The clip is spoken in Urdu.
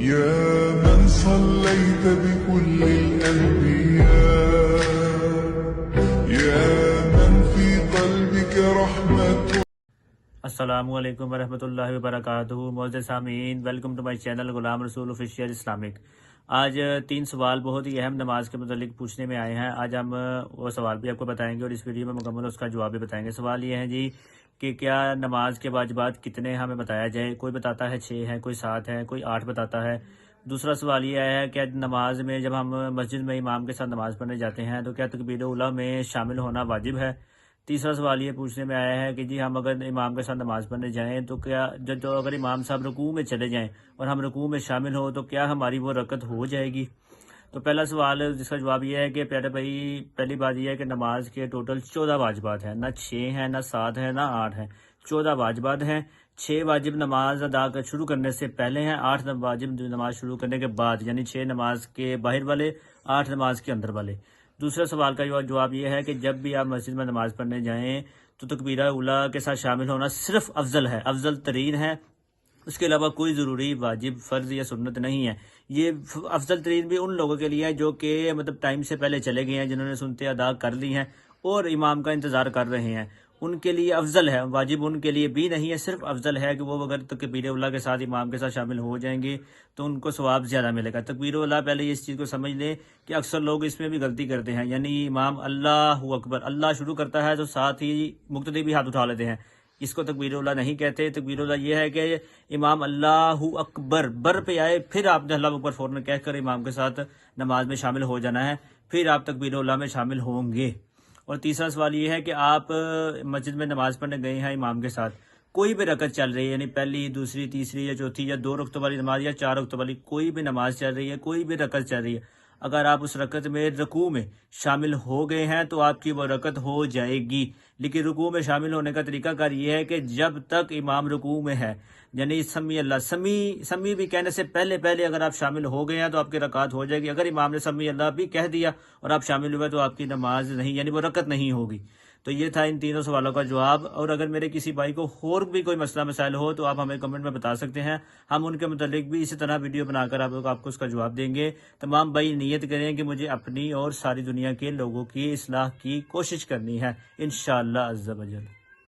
يا من صليت بكل الأنبياء يا من في قلبك رحمة. السلام علیکم ورحمۃ اللہ وبرکاتہ. معزز سامعین، welcome to my channel Ghulam رسول آفیشیل اسلامک. آج 3 سوال بہت ہی اہم نماز کے متعلق پوچھنے میں آئے ہیں. آج ہم وہ سوال بھی آپ کو بتائیں گے اور اس ویڈیو میں مکمل اس کا جواب بھی بتائیں گے. سوال یہ ہے جی کہ کیا نماز کے واجبات کتنے ہمیں بتایا جائے. کوئی بتاتا ہے 6 ہیں، کوئی 7 ہیں، کوئی 8 بتاتا ہے. دوسرا سوال یہ ہے کہ نماز میں جب ہم مسجد میں امام کے ساتھ نماز پڑھنے جاتے ہیں تو کیا تکبیر اولیٰ میں شامل ہونا واجب ہے. تیسرا سوال یہ پوچھنے میں آیا ہے کہ جی ہم اگر امام کے ساتھ نماز پڑھنے جائیں تو کیا جو اگر امام صاحب رکوع میں چلے جائیں اور ہم رکوع میں شامل ہوں تو کیا ہماری وہ رکعت ہو جائے گی. تو پہلا سوال جس کا جواب یہ ہے کہ پیارے بھائی، پہلی بات یہ ہے کہ نماز کے ٹوٹل 14 واجبات ہیں. نہ 6 ہیں، نہ 7 ہیں، نہ 8 ہیں. 14 واجبات ہیں. 6 واجب نماز ادا شروع کرنے سے پہلے ہیں، 8 واجب نماز شروع کرنے کے بعد، یعنی 6 نماز کے باہر والے، 8 نماز کے اندر والے. دوسرے سوال کا جواب یہ ہے کہ جب بھی آپ مسجد میں نماز پڑھنے جائیں تو تکبیرہ اولیٰ کے ساتھ شامل ہونا صرف افضل ہے، افضل ترین ہے. اس کے علاوہ کوئی ضروری واجب، فرض یا سنت نہیں ہے. یہ افضل ترین بھی ان لوگوں کے لیے ہے جو کہ ٹائم سے پہلے چلے گئے ہیں، جنہوں نے سنتیں ادا کر لی ہیں اور امام کا انتظار کر رہے ہیں. ان کے لیے افضل ہے، واجب ان کے لیے بھی نہیں ہے، صرف افضل ہے کہ وہ اگر تکبیر اولیٰ کے ساتھ امام کے ساتھ شامل ہو جائیں گے تو ان کو ثواب زیادہ ملے گا. تکبیر اولیٰ، پہلے اس چیز کو سمجھ لیں کہ اکثر لوگ اس میں بھی غلطی کرتے ہیں. یعنی امام اللہ اکبر، اللہ شروع کرتا ہے تو ساتھ ہی مقتدی بھی ہاتھ اٹھا لیتے ہیں. اس کو تکبیر اولیٰ نہیں کہتے. تکبیر اولیٰ یہ ہے کہ امام اللہ اکبر بر پہ آئے، پھر آپ نے اللہ اکبر فوراً کہہ کر امام کے ساتھ نماز میں شامل ہو جانا ہے، پھر آپ تکبیر اولیٰ میں شامل ہوں گے. اور تیسرا سوال یہ ہے کہ آپ مسجد میں نماز پڑھنے گئے ہیں امام کے ساتھ، کوئی بھی رکعت چل رہی ہے، یعنی پہلی، دوسری، تیسری یا چوتھی یا 2 رکعتوں والی نماز یا 4 رکعتوں والی، کوئی بھی نماز چل رہی ہے، کوئی بھی رکعت چل رہی ہے، اگر آپ اس رکعت میں رکوع میں شامل ہو گئے ہیں تو آپ کی وہ رکعت ہو جائے گی. لیکن رکوع میں شامل ہونے کا طریقہ کار یہ ہے کہ جب تک امام رکوع میں ہے، یعنی سمی اللہ، سمی بھی کہنے سے پہلے اگر آپ شامل ہو گئے ہیں تو آپ کی رکعت ہو جائے گی. اگر امام نے سمی اللہ بھی کہہ دیا اور آپ شامل ہوئے تو آپ کی نماز نہیں، یعنی وہ رکعت نہیں ہوگی. تو یہ تھا ان تینوں سوالوں کا جواب. اور اگر میرے کسی بھائی کو اور بھی کوئی مسئلہ مسائل ہو تو آپ ہمیں کمنٹ میں بتا سکتے ہیں، ہم ان کے متعلق بھی اسی طرح ویڈیو بنا کر آپ کو اس کا جواب دیں گے. تمام بھائی نیت کریں کہ مجھے اپنی اور ساری دنیا کے لوگوں کی اصلاح کی کوشش کرنی ہے، انشاءاللہ عز و جل.